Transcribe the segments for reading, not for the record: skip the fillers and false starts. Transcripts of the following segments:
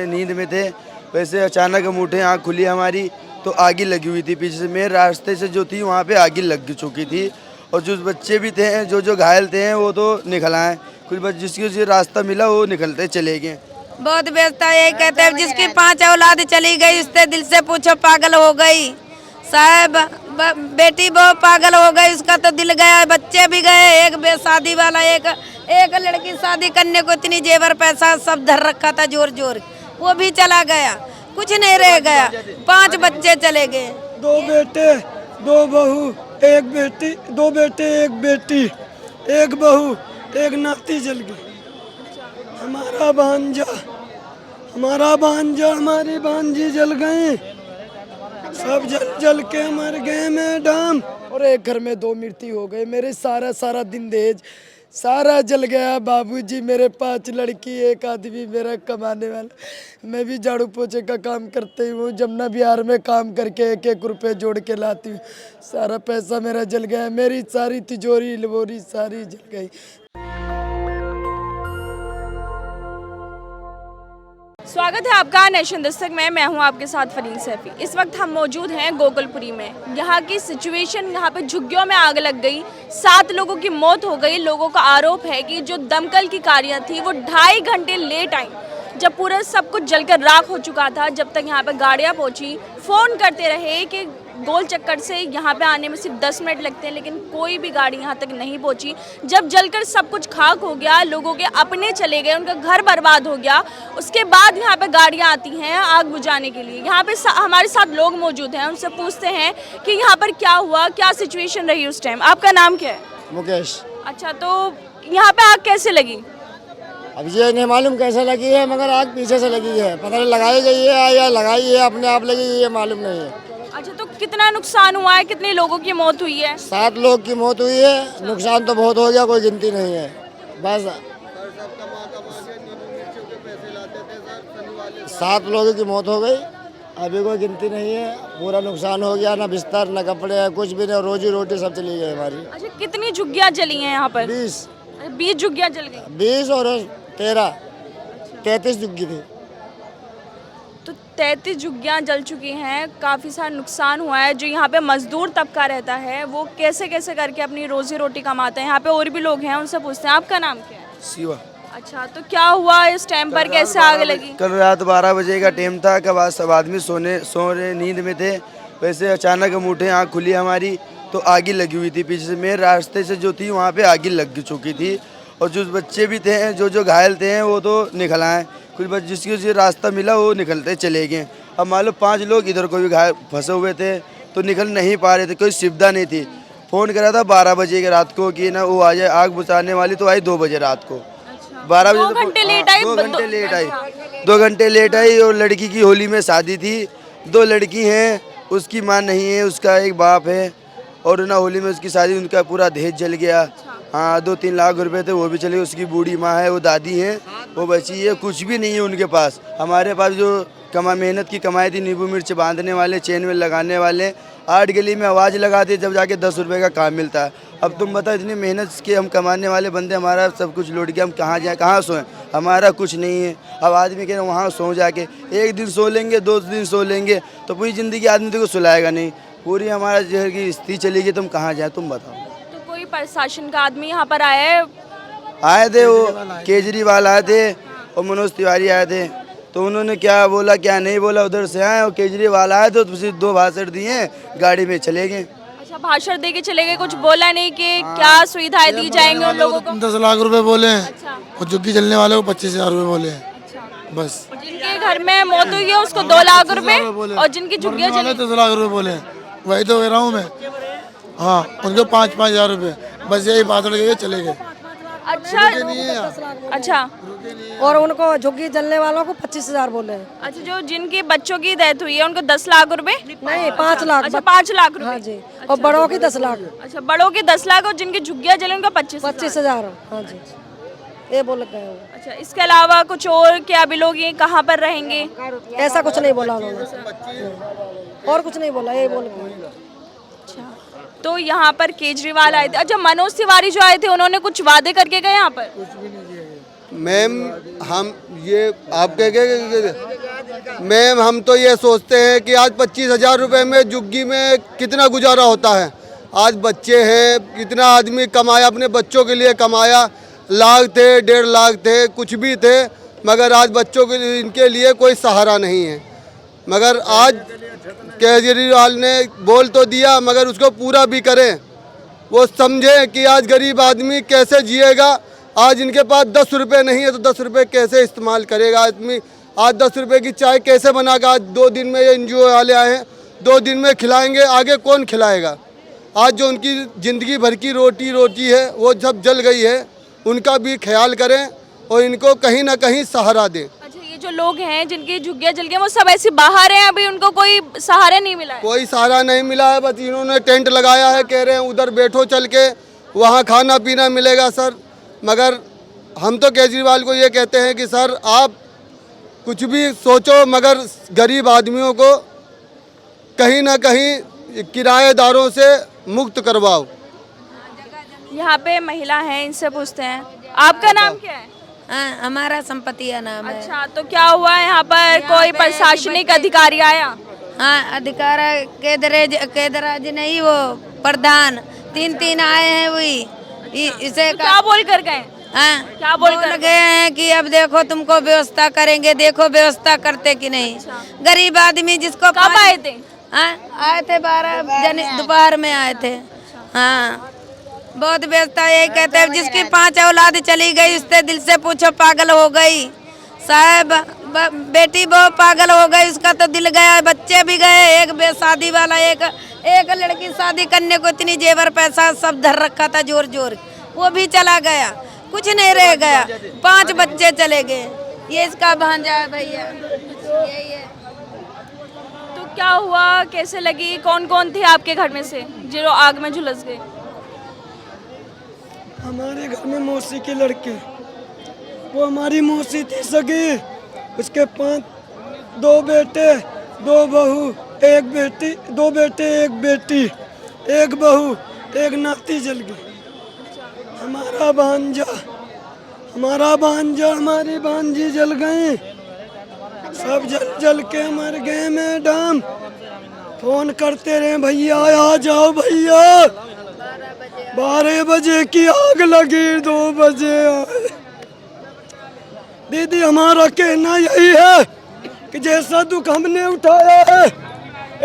नींद में थे, वैसे अचानक हम उठे, आँख खुली हमारी तो आग लगी हुई थी पीछे से। मेरे रास्ते से जो थी वहाँ पे आग लग चुकी थी और जो बच्चे भी थे जो घायल थे वो तो निकल आए। कुछ बच्चे जिसको रास्ता मिला वो निकलते चले गए। बहुत व्यवस्था यही कहते हैं, जिसकी 5 औलाद चली गई उससे दिल से पूछो पागल हो गई साहब। बेटी वो पागल हो गई, उसका तो दिल गया, बच्चे भी गए। एक शादी वाला एक लड़की शादी करने को इतनी जेवर पैसा सब धर रखा था जोर जोर, वो भी चला गया, कुछ नहीं रह गया। 5 बच्चे चले गए। 2 बेटे 2 बहू, 1 बेटी, 2 बेटे 1 बेटी, 1 बहू 1 नाती जल गई। हमारा भांजा हमारी भांजी जल गई, सब जल के मर गए मैडम। और एक घर में 2 मृत्यु हो गई। मेरे सारा दिन दहेज सारा जल गया। बाबूजी मेरे 5 लड़की, 1 आदमी मेरा कमाने वाला। मैं भी झाड़ू पोछे का काम करती हूँ, जमुना बिहार में काम करके 1-1 रुपये जोड़ के लाती हूँ। सारा पैसा मेरा जल गया, मेरी सारी तिजोरी लबोरी सारी जल गई। स्वागत है आपका नेशन दस्तक में। मैं हूं आपके साथ फरीन सैफी। इस वक्त हम मौजूद हैं गोकुलपुरी में। यहाँ की सिचुएशन, यहाँ पे झुग्गियों में आग लग गई, 7 लोगों की मौत हो गई। लोगों का आरोप है कि जो दमकल की गाड़ियाँ थी वो 2.5 घंटे लेट आई, जब पूरा सब कुछ जलकर राख हो चुका था। जब तक यहाँ पे गाड़ियाँ पहुँची, फ़ोन करते रहे कि गोल चक्कर से यहाँ पे आने में सिर्फ 10 मिनट लगते हैं, लेकिन कोई भी गाड़ी यहाँ तक नहीं पहुँची। जब जलकर सब कुछ खाक हो गया, लोगों के अपने चले गए, उनका घर बर्बाद हो गया, उसके बाद यहाँ पे गाड़ियाँ आती हैं आग बुझाने के लिए। यहाँ पे हमारे साथ लोग मौजूद हैं, उनसे पूछते हैं कि यहाँ पर क्या हुआ, क्या सिचुएशन रही उस टाइम। आपका नाम क्या है? मुकेश। अच्छा, तो यहाँ पे आग कैसे लगी? अब ये नहीं मालूम कैसे लगी है, मगर आग पीछे से लगी है। पता नहीं लगाई गई है या लगाई है अपने आप लगी, ये मालूम नहीं है। अच्छा, तो कितना नुकसान हुआ है, कितने लोगों की मौत हुई है? 7 लोग की मौत हुई है। नुकसान तो बहुत हो गया, कोई गिनती नहीं है। बस 7 लोगों की मौत हो गई, अभी कोई गिनती नहीं है। पूरा नुकसान हो गया, ना बिस्तर ना कपड़े कुछ भी नहीं, रोजी रोटी सब चली गई हमारी। अच्छा, कितनी झुग्गियाँ जली हैं यहाँ पर? 20 झुग्गियाँ जल गई। 20 और 13 33 झुग्गी थी। तो 33 झुग्गियाँ जल चुकी हैं, काफ़ी सारा नुकसान हुआ है। जो यहाँ पे मजदूर तबका रहता है वो कैसे कैसे करके अपनी रोजी रोटी कमाते हैं। यहाँ पे और भी लोग हैं, उनसे पूछते हैं। आपका नाम क्या है? शिवा। अच्छा, तो क्या हुआ इस टाइम पर, कैसे आग लगी? कल रात 12 बजे का टाइम था, कब सब आदमी सो रहे नींद में थे, वैसे अचानक हम उठे, आँख खुली हमारी तो आग लगी हुई थी पीछे से। मेरे रास्ते से जो थी वहाँ पे आग लग चुकी थी और जो बच्चे भी थे जो घायल थे वो तो निकल आए। कुछ बच्चे जिसको रास्ता मिला वो निकलते चले गए। अब मान लो 5 लोग इधर को भी घायल फंसे हुए थे तो निकल नहीं पा रहे थे, कोई सुविधा नहीं थी। फ़ोन करा था 12 बजे के रात को कि ना वो आ जाए, आग बुझाने वाली तो आई 2 बजे रात को। 12 बजे 2 घंटे लेट आई। 2 घंटे लेट आई। 2 घंटे लेट आई और लड़की की होली में शादी थी। 2 लड़की हैं, उसकी माँ नहीं है, उसका एक बाप है और ना होली में उसकी शादी, उनका पूरा दहेज जल गया। हाँ, 2-3 लाख रुपए थे वो भी चले गए। उसकी बूढ़ी माँ है, वो दादी है, वो बची है, कुछ भी नहीं है उनके पास। हमारे पास जो मेहनत की कमाई थी, नींबू मिर्च बांधने वाले, चेन में लगाने वाले, 8 गली में आवाज़ लगाते जब जाके 10 रुपये का काम मिलता है। अब तुम बताओ, इतनी मेहनत के हम कमाने वाले बंदे, हमारा सब कुछ लूट के हम कहाँ जाएँ, कहाँ सोएं? हमारा कुछ नहीं है। अब आदमी कह रहे वहाँ सो जाके, एक दिन सो लेंगे, 2 दिन सो लेंगे तो पूरी ज़िंदगी आदमी को सुलाएगा नहीं। पूरी हमारा जो है कि स्थिति चली गई, तुम कहाँ जाए तुम बताओ। तो कोई प्रशासन का आदमी यहाँ पर आया है? आए थे, वो केजरीवाल आए थे और मनोज तिवारी आए थे, तो उन्होंने क्या बोला क्या नहीं बोला, उधर से आए और केजरीवाल आए तो सिर्फ 2 भाषण दिए, गाड़ी में चले गए। अच्छा, भाषण दे के चले गए, कुछ बोला नहीं कि क्या सुविधाएं दी जाएंगी उन लोगों को? 10 लाख रुपए बोले हैं। अच्छा। और झुग्गी जलने वाले को 25,000 रुपए बोले हैं। बस जिनके घर में मौत हुई है उसको 2 लाख रुपए और जिनकी झुग्गियाँ जली 10 लाख रुपए बोले हैं। वही तो कह रहा हूँ मैं। हाँ, उनको 5-5 हज़ार रुपए, बस यही भाषण के चले गए। अच्छा। अच्छा, और उनको झुग्गी जलने वालों को 25,000 बोले हैं। अच्छा, जो जिनके बच्चों की डेथ हुई है उनको 10 लाख रुपए? नहीं, 5 लाख। अच्छा, 5 लाख रुपए। हाँ जी। और बड़ों की 10 लाख। अच्छा, बड़ों के 10 लाख और जिनकी झुग्गियाँ जली उनका 25,000। हाँ जी, ये बोल गए वो। अच्छा, इसके अलावा कुछ और क्या भी लोग ये कहाँ पर रहेंगे? ऐसा कुछ नहीं बोला उन्होंने, और कुछ नहीं बोला, ये बोल गए। अच्छा, तो यहाँ पर केजरीवाल आए थे। अच्छा, मनोज तिवारी जो आए थे उन्होंने कुछ वादे करके गए यहाँ पर? मैम हम ये आप कह मैम हम तो ये सोचते हैं कि आज 25,000 रुपये में झुग्गी में कितना गुजारा होता है। आज बच्चे हैं, कितना आदमी कमाया, अपने बच्चों के लिए कमाया, लाख थे, 1.5 लाख थे, कुछ भी थे, मगर आज बच्चों के लिए इनके लिए कोई सहारा नहीं है। मगर आज केजरीवाल ने बोल तो दिया, मगर उसको पूरा भी करें। वो समझे कि आज गरीब आदमी कैसे जिएगा। आज इनके पास 10 रुपये नहीं है तो 10 रुपये कैसे इस्तेमाल करेगा आदमी। आज 10 रुपये की चाय कैसे बनाएगा। आज 2 दिन में ये NGO वाले आए हैं, 2 दिन में खिलाएंगे, आगे कौन खिलाएगा। आज जो उनकी ज़िंदगी भर की रोटी है वो जब जल गई है, उनका भी ख्याल करें और इनको कहीं ना कहीं सहारा दें। अच्छा, ये जो लोग हैं जिनकी झुग्गियाँ जल गई वो सब ऐसे बाहर हैं, अभी उनको कोई सहारा नहीं मिला है? कोई सहारा नहीं मिला है, बस इन्होंने टेंट लगाया है, कह रहे हैं उधर बैठो चल के, वहाँ खाना पीना मिलेगा सर। मगर हम तो केजरीवाल को ये कहते हैं कि सर आप कुछ भी सोचो, मगर गरीब आदमियों को कहीं ना कहीं किराएदारों से मुक्त करवाओ। यहाँ पे महिला है, इनसे पूछते हैं, आपका नाम क्या है? हाँ, हमारा संपत्तिया नाम है। अच्छा, तो क्या हुआ यहाँ पर? कोई प्रशासनिक अधिकारी आया? हाँ, अधिकार केदराज नहीं, वो प्रधान 3 आए हैं वही। इसे तो क्या बोल कर गए? हाँ, क्या बोल गए हैं कि अब देखो तुमको व्यवस्था करेंगे, देखो व्यवस्था करते कि नहीं। गरीब आदमी जिसको कब आए थे? हाँ, आए थे 12 दोपहर में आए थे। हाँ, बहुत व्यवस्था, यही कहते हैं जिसकी 5 औलाद चली गई उससे दिल से पूछो पागल हो गई। साहब बेटी बहुत पागल हो गई, उसका तो दिल गया, बच्चे भी गए। एक बेशादी वाला, एक लड़की शादी करने को इतनी जेवर पैसा सब धर रखा था जोर जोर, वो भी चला गया, कुछ नहीं रह गया। 5 बच्चे चले गए। ये इसका भांजा है भैया, यही है। तो क्या हुआ, कैसे लगी? कौन कौन थे आपके घर में से जो आग में झुलस गए? हमारे घर में मौसी के लड़के, वो हमारी मौसी थी सगी, उसके 2 बेटे 2 बहू, 1 बेटी, 2 बेटे 1 बेटी, 1 बहू, 1 नाती जल गई। हमारा भांजा, हमारी भांजी जल गई, सब जल के मर गए मैडम। फोन करते रहे भैया आ जाओ भैया, 12 बजे की आग लगी, 2 बजे आए। दीदी हमारा कहना यही है कि जैसा दुख हमने उठाया है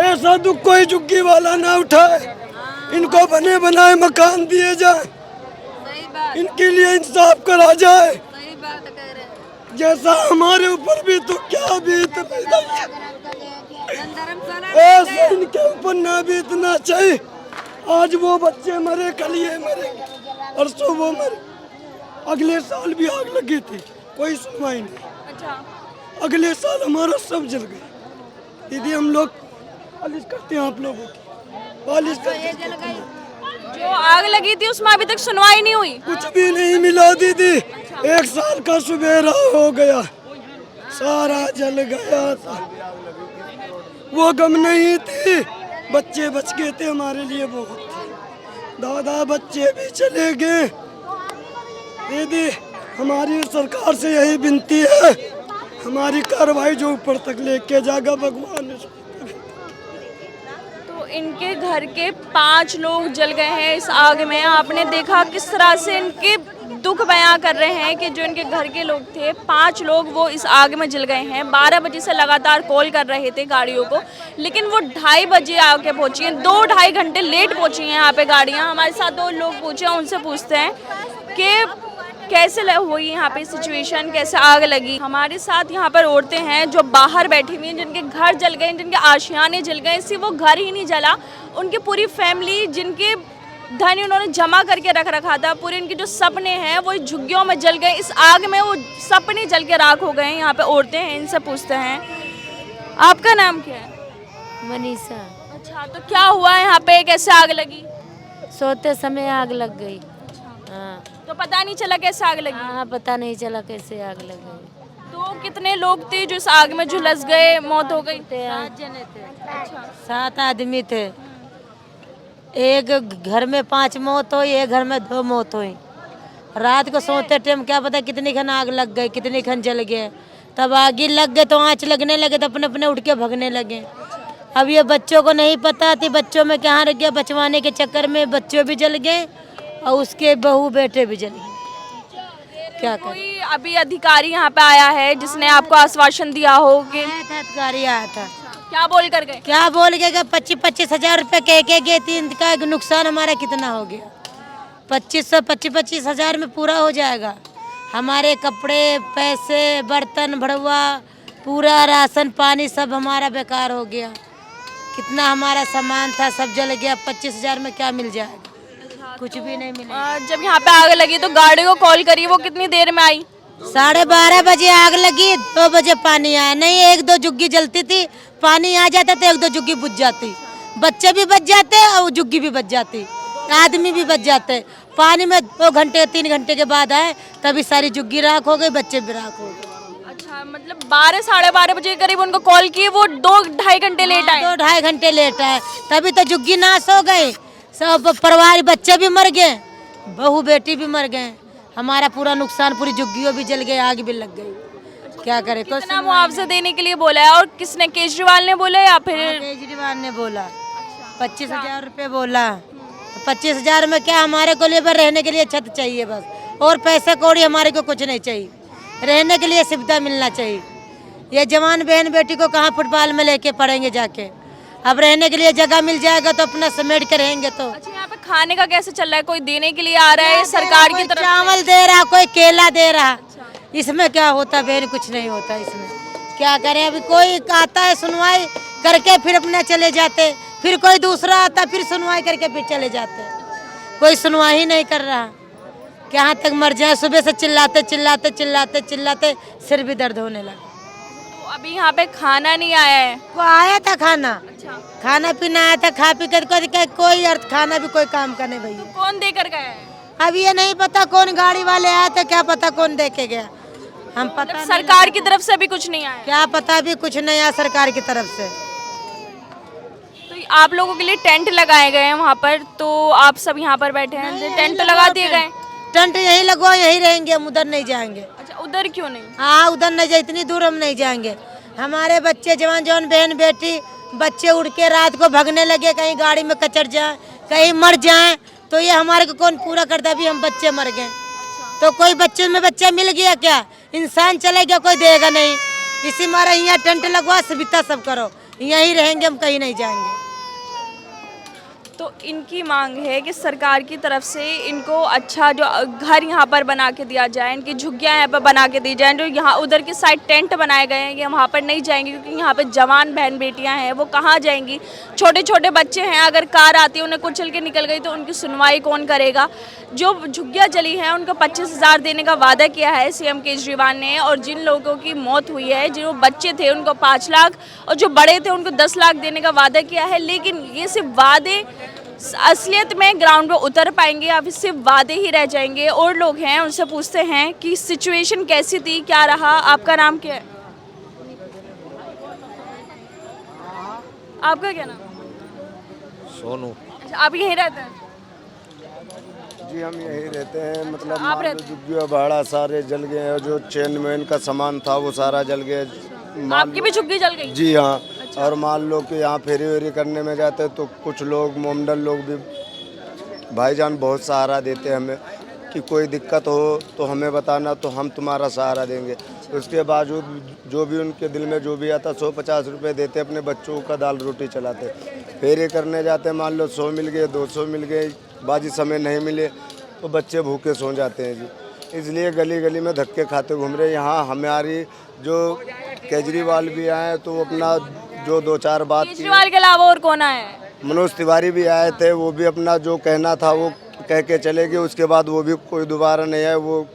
ऐसा दुख कोई झुग्गी वाला ना उठाए। इनको बने बनाए मकान दिए जाए, इनके लिए इंसाफ करा जाए। जैसा हमारे ऊपर भी तो क्या बीत, ऐसा इनके ऊपर ना बीतना चाहिए। आज वो बच्चे मरे, कल ये मरे, परसों वो मरे, अगले साल भी आग लगी थी, कोई सुनवाई नहीं। अच्छा, अगले साल हमारा सब जल गया। दीदी हम लोग पालिश करते हैं, आप लोगों की पालिश करते हैं। जो आग लगी थी उसमें अभी तक सुनवाई नहीं हुई? कुछ भी नहीं मिला दीदी, 1 साल का सुबेरा हो गया, सारा जल गया था। वो गम नहीं थी, बच्चे बच गए थे, हमारे लिए बहुत थे। दादा बच्चे भी चले गए। दीदी हमारी सरकार से यही विनती है, हमारी कार्रवाई जो ऊपर तक लेके जाएगा भगवान। तो इनके घर के 5 लोग जल गए हैं इस आग में। आपने देखा किस तरह से इनके दुख बयां कर रहे हैं कि जो इनके घर के लोग थे, 5 लोग वो इस आग में जल गए हैं। 12 बजे से लगातार कॉल कर रहे थे गाड़ियों को, लेकिन वो 2:30 बजे आके पहुंची हैं। 2-2.5 घंटे लेट पहुंची हैं यहाँ पे गाड़ियाँ। हमारे साथ 2 लोग पूछे, उनसे पूछते हैं कि कैसे हुई यहाँ पे सिचुएशन, कैसे आग लगी। हमारे साथ यहाँ पर औरतें हैं जो बाहर बैठी हुई हैं, जिनके घर जल गए, जिनके आशियाने जल गए। सिर्फ वो घर ही नहीं जला, उनकी पूरी फैमिली, जिनके धन उन्होंने जमा करके रख रखा था, पूरे इनके जो सपने हैं वो झुग्गियों में जल गए। इस आग में वो सपने जल के राख हो गए। यहाँ पे औरतें हैं, इनसे पूछते हैं, आपका नाम क्या है? मनीषा। अच्छा, तो क्या हुआ यहाँ पे, कैसे आग लगी? सोते समय आग लग गई। हाँ, तो पता नहीं चला कैसे आग लगी? हाँ, पता नहीं चला कैसे आग लग गई। तो कितने लोग थे जो इस आग में झुलस गए, मौत हो गई? 7 जने थे। 7 आदमी थे। एक घर में 5 मौत हुई, एक घर में 2 मौत हुई, रात को सोते टाइम क्या पता कितनी खन आग लग गई, कितनी खन जल गए। तब आगे लग गए तो आँच लगने लगे तो अपने अपने उठ के भगने लगे। अब ये बच्चों को नहीं पता थी, बच्चों में कहाँ रख गया, बचवाने के चक्कर में बच्चे भी जल गए और उसके बहू बेटे भी जल गए। क्या करें? कोई अभी अधिकारी यहाँ पे आया है जिसने आपको आश्वासन दिया हो कि आया था, अधिकारी आया था। क्या बोल कर गए? क्या बोल गए? 25-25 हजार रुपये कह के गए थी। इनका नुकसान हमारा कितना हो गया? 25 हजार में पूरा हो जाएगा। हमारे कपड़े, पैसे, बर्तन, भड़वा, पूरा राशन पानी सब हमारा बेकार हो गया। कितना हमारा सामान था सब जल गया। 25 हजार में क्या मिल जाएगा? कुछ भी नहीं मिला। जब यहाँ पे आग लगी तो गाड़ी को कॉल करी, वो कितनी देर में आई? 12:30 बजे आग लगी, 2 बजे पानी आया। नहीं 1-2 जुग्गी जलती थी, पानी आ जाता तो 1-2 जुग्गी बुझ जाती। बच्चे भी बच जाते और जुग्गी भी बच जाती, आदमी भी बच जाते। पानी में 2 घंटे 3 घंटे के बाद आए तभी सारी जुग्गी राख हो गई, बच्चे भी राख हो गए। अच्छा, मतलब 12-12:30 बजे के करीब उनको कॉल की, वो 2-2.5 घंटे लेट आए। 2-2.5 घंटे लेट आए तभी तो जुग्गी नाश हो गई। सब परिवार, बच्चे भी मर गए, बहू बेटी भी मर गए। हमारा पूरा नुकसान, पूरी जुग्गियों भी जल गई, आग भी लग गई। क्या करे? कितना मुआवजा देने के लिए बोला है और किसने? केजरीवाल ने बोला या फिर? केजरीवाल ने बोला 25 हजार रुपये बोला। 25 हजार में क्या, हमारे को लेबर रहने के लिए छत चाहिए बस, और पैसा कौड़ी हमारे को कुछ नहीं चाहिए। रहने के लिए सुविधा मिलना चाहिए। ये जवान बहन बेटी को कहाँ फुटबॉल में लेके पढ़ेंगे जाके? अब रहने के लिए जगह मिल जाएगा तो अपना समेट के रहेंगे। तो अच्छा, यहाँ पे खाने का कैसे चल रहा है? कोई देने के लिए आ रहा है सरकार की तरफ? चावल दे रहा, कोई केला दे रहा। इसमें क्या होता बहन? कुछ नहीं होता इसमें। क्या करें? अभी कोई आता है सुनवाई करके फिर अपने चले जाते, फिर कोई दूसरा आता फिर सुनवाई करके फिर चले जाते। कोई सुनवाई ही नहीं कर रहा। कहाँ तक मर जाए? सुबह से चिल्लाते चिल्लाते चिल्लाते चिल्लाते सिर भी दर्द होने लगा। तो अभी यहाँ पे खाना नहीं आया है? वो आया था खाना, खाना पीना आया था, खा पी कर कोई अर्थ, खाना भी कोई काम का नहीं भैया। कौन देकर गया है? अब ये नहीं पता कौन गाड़ी वाले आए थे, क्या पता कौन दे के गया, हम पता नहीं। सरकार की तरफ से भी कुछ नहीं आया? क्या पता, भी कुछ नहीं आया सरकार की तरफ से। तो आप लोगों के लिए टेंट लगाए गए हैं वहाँ पर, तो आप सब यहाँ पर बैठे हैं, टेंट तो लगा दिए गए? टेंट यहीं लगवा, यहीं रहेंगे, हम उधर नहीं जाएंगे। अच्छा, उधर क्यों नहीं? हाँ उधर नहीं जाए, इतनी दूर हम नहीं जाएंगे। हमारे बच्चे जवान जवान बहन बेटी बच्चे उड़ के रात को भगने लगे, कहीं गाड़ी में कचर जाए, कहीं मर जाए, तो ये हमारे को कौन पूरा करता? भी हम बच्चे मर गए तो कोई बच्चे में बच्चा मिल गया क्या? इंसान चले गया, कोई देगा नहीं। इसी मारा यहाँ टेंट लगवा, सुविधा सब करो, यहीं रहेंगे, हम कहीं नहीं जाएंगे। तो इनकी मांग है कि सरकार की तरफ से इनको अच्छा जो घर यहाँ पर बना के दिया जाए, इनकी झुग्गियाँ यहाँ पर बना के दी जाए। जो यहाँ उधर की साइड टेंट बनाए गए हैं, ये वहाँ पर नहीं जाएंगे क्योंकि यहाँ पर जवान बहन बेटियाँ हैं, वो कहाँ जाएंगी? छोटे छोटे बच्चे हैं, अगर कार आती है उन्हें कुचल के निकल गई तो उनकी सुनवाई कौन करेगा? जो झुग्गियाँ जली हैं उनको 25 हजार देने का वादा किया है सीएम केजरीवाल ने, और जिन लोगों की मौत हुई है, जो बच्चे थे उनको 5 लाख और जो बड़े थे उनको 10 लाख देने का वादा किया है। लेकिन ये सिर्फ वादे, असलियत में ग्राउंड पे उतर पाएंगे या फिर सिर्फ वादे ही रह जाएंगे? और लोग हैं, उनसे पूछते हैं कि सिचुएशन कैसी थी, क्या रहा। आपका नाम क्या है? आपका क्या नाम? सोनू। अच्छा, आप यहीं रहते हैं? जी हम यहीं रहते हैं, मतलब आप मान लो रहते- झुग्गियाँ भाड़ा सारे जल गए हैं, जो चेन वेन का सामान था वो सारा जल गया। आपकी भी झुग्गी जल गई? जी हाँ। और मान लो कि यहाँ फेरी वेरी करने में जाते तो कुछ लोग मोमडन लोग भी भाईजान बहुत सहारा देते हैं हमें कि कोई दिक्कत हो तो हमें बताना, तो हम तुम्हारा सहारा देंगे। उसके बावजूद जो भी उनके दिल में जो भी आता 100-50 रुपये देते, अपने बच्चों का दाल रोटी चलाते। फेरी करने जाते, मान लो 100 मिल गए, 200 मिल गए, बाजी समय नहीं मिले तो बच्चे भूखे सो जाते हैं जी। इसलिए गली गली में धक्के खाते घूम रहे। यहाँ हमारी जो केजरीवाल भी आए तो अपना जो 2-4 बात की, केजरीवाल के अलावा और कौन आया है? मनोज तिवारी भी आए थे, वो भी अपना जो कहना था वो कह के चले गए। उसके बाद वो भी कोई दोबारा नहीं आया। वो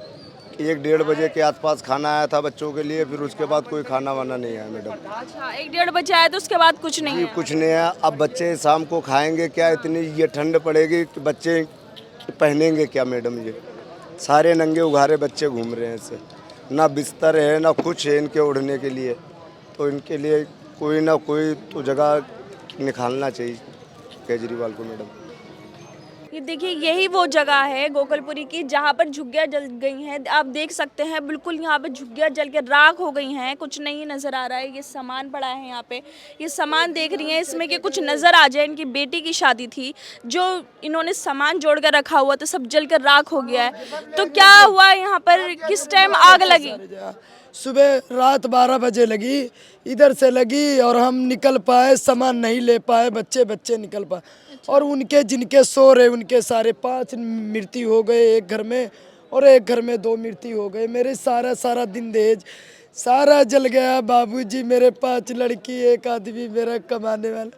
1-1:30 बजे के आसपास खाना आया था बच्चों के लिए, फिर उसके बाद कोई खाना वाना नहीं आया मैडम। अच्छा, 1-1:30 बजे आया तो उसके बाद कुछ नहीं जी है? कुछ नहीं है। अब बच्चे शाम को खाएंगे क्या? इतनी ये ठंड पड़ेगी कि बच्चे पहनेंगे क्या मैडम? ये सारे नंगे उघारे बच्चे घूम रहे हैं, इससे ना बिस्तर है ना कुछ है इनके उड़ने के लिए। तो इनके लिए कोई ना कोई तो जगह निकालना चाहिए केजरीवाल को मैडम। ये देखिए यही वो जगह है गोकुलपुरी की जहाँ पर झुग्गियाँ जल गई हैं। आप देख सकते हैं बिल्कुल यहाँ पे झुग्गियाँ जल के राख हो गई हैं, कुछ नहीं नज़र आ रहा है। ये सामान पड़ा है यहाँ पे, ये सामान देख रही हैं, इसमें कि कुछ नज़र आ जाए। इनकी बेटी की शादी थी, जो इन्होंने सामान जोड़ कर रखा हुआ तो सब जल कर राख हो गया है। तो क्या हुआ यहाँ पर, किस टाइम आग लगी? सुबह रात 12 बजे लगी, इधर से लगी और हम निकल पाए, सामान नहीं ले पाए, बच्चे निकल पाए। और उनके जिनके सो रहे उनके सारे 5 मृत्यु हो गए एक घर में, और एक घर में 2 मृत्यु हो गए। मेरे सारा दिन दहेज सारा जल गया बाबूजी। मेरे 5 लड़की, एक आदमी मेरा कमाने वाला।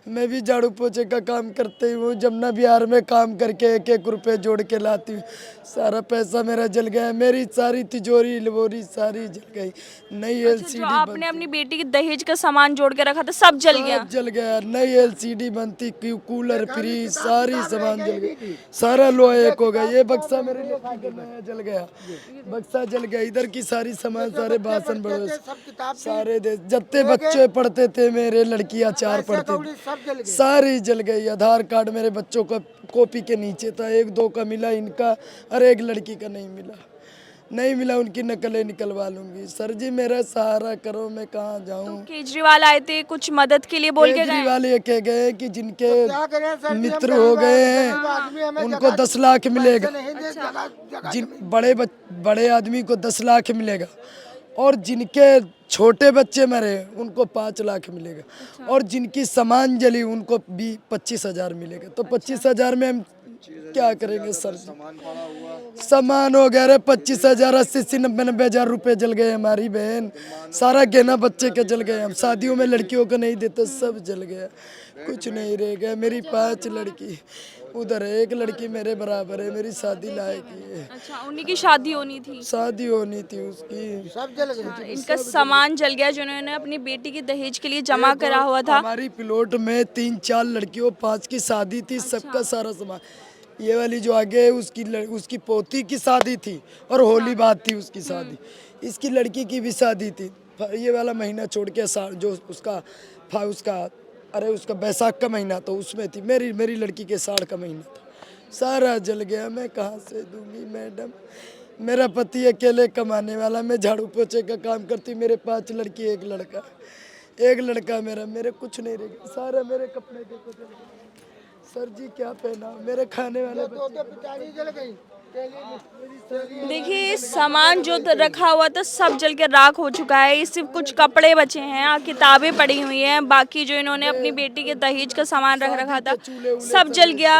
मैं भी झाड़ू पोछे का काम करती हूँ, जमुना बिहार में काम करके 1-1 रुपये जोड़ के लाती हूँ। सारा पैसा मेरा जल गया, मेरी सारी तिजोरी लिबोरी सारी जल गई। नई LCD जो आपने अपनी बेटी की दहेज का सामान जोड़ के रखा था सब जल गया? जल गया। नई LCD बनती, कूलर, फ्रिज, सारी सामान जल गई। सारा लोहा एक हो गया। ये बक्सा मेरे लड़की का नया जल गया, बक्सा जल गया। इधर की सारी सामान, सारे बासन बड़े सारे जत्ते बच्चे पढ़ते थे, मेरे लड़कियां 4 पढ़ते थे, सारी जल गई। आधार कार्ड मेरे बच्चों का कॉपी के नीचे था, 1-2 का मिला इनका, और एक लड़की का नहीं मिला। उनकी नकलें निकलवा लूंगी। सर जी मेरा सहारा करो, मैं कहाँ जाऊँ? तो केजरीवाल आए थे कुछ मदद के लिए, बोल के गए? केजरीवाल ये कह गए कि जिनके मित्र हो गए हैं उनको 10 लाख मिलेगा। जिन बड़े आदमी को 10 लाख मिलेगा, और जिनके छोटे बच्चे मरे उनको 5 लाख मिलेगा, और जिनकी सामान जली उनको भी 25,000 मिलेगा। तो 25,000 में हम क्या करेंगे सर जी? सामान हो गया 25,000, 80-90 हज़ार रुपये जल गए। हमारी बहन सारा गहना बच्चे के जल गए। हम शादियों में लड़कियों को नहीं देते, सब जल गया, कुछ नहीं रह गया। मेरी 5 लड़की उधर है, एक लड़की मेरे बराबर है, मेरी शादी लायक ही है। अच्छा, उन्हीं की शादी होनी थी? शादी होनी थी उसकी, सब जल गई। इनका सामान जल गया जो इन्होंने अपनी बेटी की दहेज के लिए जमा करा हुआ था। हमारी प्लॉट में 3-4 लड़कियों, 5 की शादी थी, सबका सारा सामान। ये वाली जो आगे है उसकी पोती की शादी थी, और होली बाद थी उसकी शादी। इसकी लड़की की भी शादी थी। ये वाला महीना छोड़ के जो उसका बैसाख का महीना तो उसमें थी। मेरी लड़की के 60 का महीना था, सारा जल गया। मैं कहाँ से दूंगी मैडम? मेरा पति अकेले कमाने वाला, मैं झाड़ू पोछे का काम करती। मेरे 5 लड़की, एक लड़का मेरे कुछ नहीं रह गया। सारा मेरे कपड़े देखो जल गए। सर जी क्या पहना, मेरे खाने वाले जल गई। देखिए सामान जो रखा हुआ था सब जल के राख हो चुका है। सिर्फ कुछ कपड़े बचे हैं, किताबें पड़ी हुई हैं, बाकी जो इन्होंने अपनी बेटी के दहेज का सामान रखा था सब जल गया।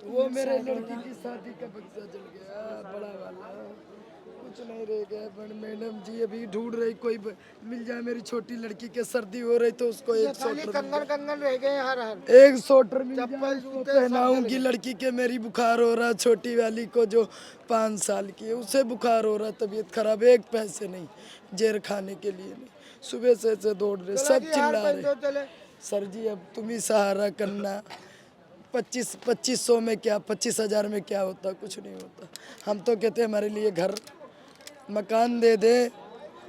वो मेरे लड़की की शादी का बक्सा जल गया, बड़ा वाला, कुछ नहीं रह गया। मैडम जी अभी ढूंढ रही, कोई मिल जाए। मेरी छोटी लड़की के सर्दी हो रही तो उसको एक स्वेटर कंगन रह गए, एक स्वेटर मिल जाए उसको पहनाऊंगी। लड़की के मेरी बुखार हो रहा, छोटी वाली को जो 5 साल की है उसे बुखार हो रहा, तबीयत खराब, एक पैसे नहीं, जेर खाने के लिए नहीं। सुबह से दौड़ रहे, सब चिल्ला रहे। सर जी अब तुम ही सहारा करना। 2500 में क्या, 25,000 में क्या होता? कुछ नहीं होता। हम तो कहते हैं हमारे लिए घर मकान दे दे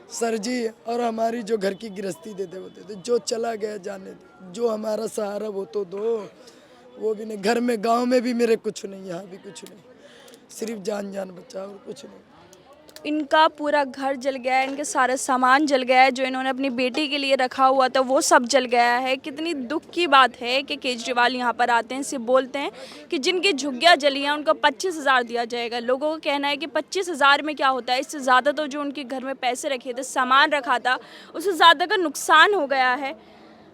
सर जी, और हमारी जो घर की गृहस्थी दे दे वो दे दे। जो चला गया जाने दे, जो हमारा सहारा वो तो दो, वो भी नहीं। घर में गांव में भी मेरे कुछ नहीं, यहाँ भी कुछ नहीं, सिर्फ जान बचा और कुछ नहीं। इनका पूरा घर जल गया है, इनके सारे सामान जल गया है, जो इन्होंने अपनी बेटी के लिए रखा हुआ था वो सब जल गया है। कितनी दुख की बात है कि केजरीवाल यहाँ पर आते हैं, सिर्फ बोलते हैं कि जिनकी झुग्गियाँ जली हैं उनको 25,000 दिया जाएगा। लोगों का कहना है कि 25,000 में क्या होता है, इससे ज़्यादा तो जो उनके घर में पैसे रखे थे, सामान रखा था, उससे ज़्यादा का नुकसान हो गया है।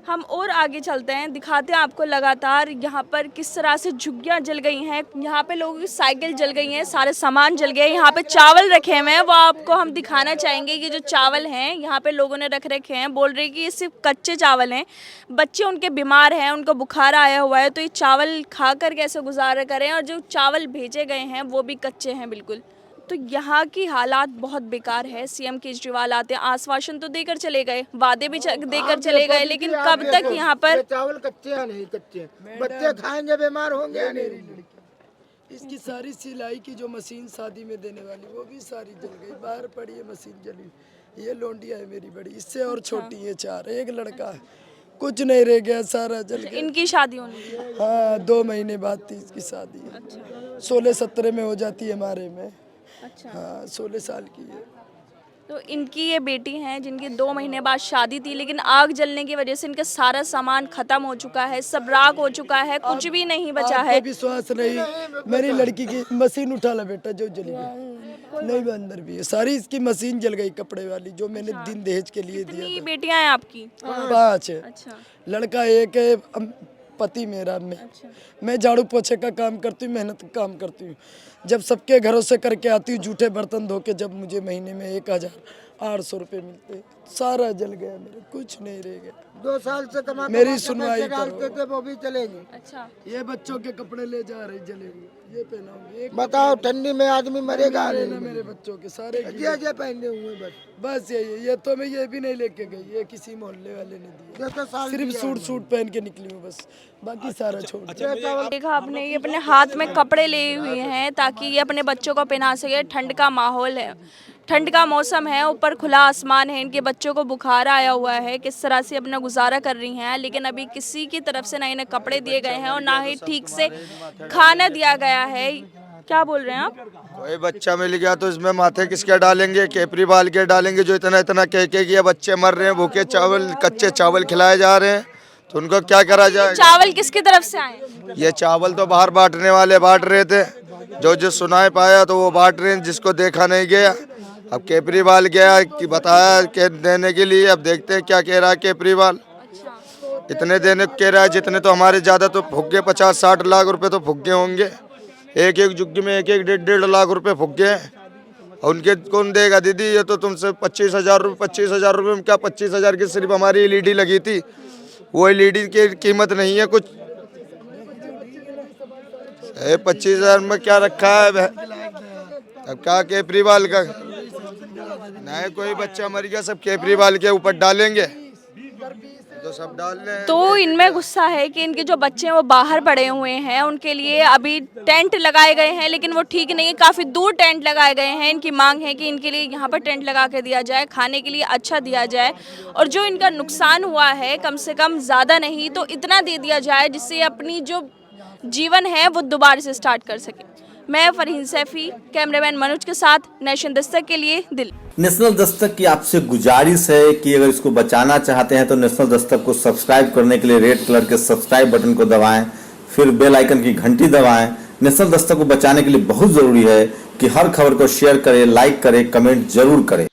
हम और आगे चलते हैं, दिखाते हैं आपको लगातार यहाँ पर किस तरह से झुग्गियाँ जल गई हैं। यहाँ पे लोगों की साइकिल जल गई हैं, सारे सामान जल गए। यहाँ पे चावल रखे हुए हैं, वो आपको हम दिखाना चाहेंगे कि जो चावल हैं यहाँ पे लोगों ने रख रखे हैं। बोल रहे कि ये सिर्फ कच्चे चावल हैं, बच्चे उनके बीमार हैं, उनको बुखार आया हुआ है, तो ये चावल खा कर कैसे गुजारा करें। और जो चावल भेजे गए हैं वो भी कच्चे हैं बिल्कुल। तो यहाँ की हालात बहुत बेकार है। सीएम केजरीवाल आते हैं, आश्वासन तो देकर चले गए, वादे भी देकर चले गए, लेकिन कब तक यहाँ पर चावल कच्चे हैं? नहीं कच्चे, बच्चे खाएंगे बीमार होंगे। इसकी सारी सिलाई की जो मशीन शादी में देने वाली वो भी सारी जल गई, बाहर पड़ी है मशीन जली। ये लोंडिया है मेरी बड़ी, इससे और छोटी है 4, एक लड़का है कुछ नहीं रह गया, सारा जल गया। इनकी शादी होनी थी। हाँ 2 महीने बाद थी इसकी शादी। 16-17 में हो जाती है हमारे में। अच्छा, हाँ 16 साल की है। तो इनकी ये बेटी हैं जिनकी 2 महीने बाद शादी थी, लेकिन आग जलने की वजह से इनका सारा सामान खत्म हो चुका है, सब राख हो चुका है, कुछ भी नहीं बचा है। आपको विश्वास नहीं, मेरी लड़की की मशीन उठा ला बेटा, जो जली गई। नहीं वो अंदर भी है, सारी इसकी मशीन जल गई कपड़े वाली, जो मैंने दिन दहेज के लिए दिया कितनी था। बेटियां हैं आपकी? 5 है। अच्छा, लड़का 1 है, पति मेरा। मैं झाड़ू पोछे का काम करती हूँ, मेहनत का काम करती हूँ। जब सबके घरों से करके आती हूँ जूठे बर्तन धो के, जब मुझे महीने में 1800 रुपये मिलते, सारा जल गया मेरा, कुछ नहीं रह गया। 2 साल से कमा मेरी सुनवाई करो। थे वो भी चले गए। अच्छा, ये बच्चों के कपड़े ले जा रहे, जलेंगे, ये पहनाऊंगी। बताओ ठंडी में आदमी मरेगा। ना मेरे बच्चों के सारे ये पहने हुए बस यही। ये तो मैं ये भी नहीं लेके गई, ये किसी मोहल्ले वाले ने दिया। सिर्फ सूट पहन के निकली हूँ बस, बाकी सारा छोड़ दिया। देखा आपने, ये अपने हाथ में कपड़े लिए हुए हैं ताकि ये अपने बच्चों को पहना सके। ठंड का माहौल है, ठंड का मौसम है, ऊपर खुला आसमान है, इनके बच्चों को बुखार आया हुआ है, किस तरह से अपना गुजारा कर रही हैं। लेकिन अभी किसी की तरफ से ना इन्हें कपड़े दिए गए हैं और ना ही ठीक से खाना दिया गया है। क्या बोल रहे हैं आप? कोई बच्चा मिल गया तो इसमें माथे किसके डालेंगे, केपरी बाल के डालेंगे, जो इतना इतना कह के ये बच्चे मर रहे हैं, भूखे चावल, कच्चे चावल खिलाए जा रहे हैं, तो उनको क्या करा जाए? चावल किसकी तरफ से आए? ये चावल तो बाहर बांटने वाले बांट रहे थे, जो सुनाई पाया तो वो बांट रहे हैं, जिसको देखा नहीं गया। अब केजरीवाल गया कि बताया कि देने के लिए, अब देखते हैं क्या कह रहा है केजरीवाल। इतने देने कह रहा है जितने तो हमारे ज़्यादा तो फुग्गे 50-60 लाख रुपए तो फुग्गे होंगे, एक जुग्गी में 1-1 लाख रुपए फुग्गे हैं। उनके कौन देगा दीदी? ये तो तुमसे 25,000 रुपये में क्या, 25,000 की सिर्फ हमारी एलईडी लगी थी, वो एलईडी की कीमत नहीं है कुछ। 25,000 में क्या रखा है? अब क्या केजरीवाल का नहीं, कोई बच्चा मर गया सब केजरीवाल के ऊपर डालेंगे तो सब डाल रहे हैं। तो इनमें गुस्सा है कि इनके जो बच्चे हैं वो बाहर पड़े हुए हैं, उनके लिए अभी टेंट लगाए गए हैं, लेकिन वो ठीक नहीं है, काफ़ी दूर टेंट लगाए गए हैं। इनकी मांग है कि इनके लिए यहाँ पर टेंट लगा के दिया जाए, खाने के लिए अच्छा दिया जाए, और जो इनका नुकसान हुआ है कम से कम ज़्यादा नहीं तो इतना दे दिया जाए जिससे अपनी जो जीवन है वो दोबारा से स्टार्ट कर सके। मैं फरहीन सैफी, कैमरामैन मनोज के साथ, नेशन दस्तक के लिए दिल्ली। नेशनल दस्तक की आपसे गुजारिश है कि अगर इसको बचाना चाहते हैं तो नेशनल दस्तक को सब्सक्राइब करने के लिए रेड कलर के सब्सक्राइब बटन को दबाएं, फिर बेल आइकन की घंटी दबाएं। नेशनल दस्तक को बचाने के लिए बहुत जरूरी है कि हर खबर को शेयर करें, लाइक करें, कमेंट जरूर करें।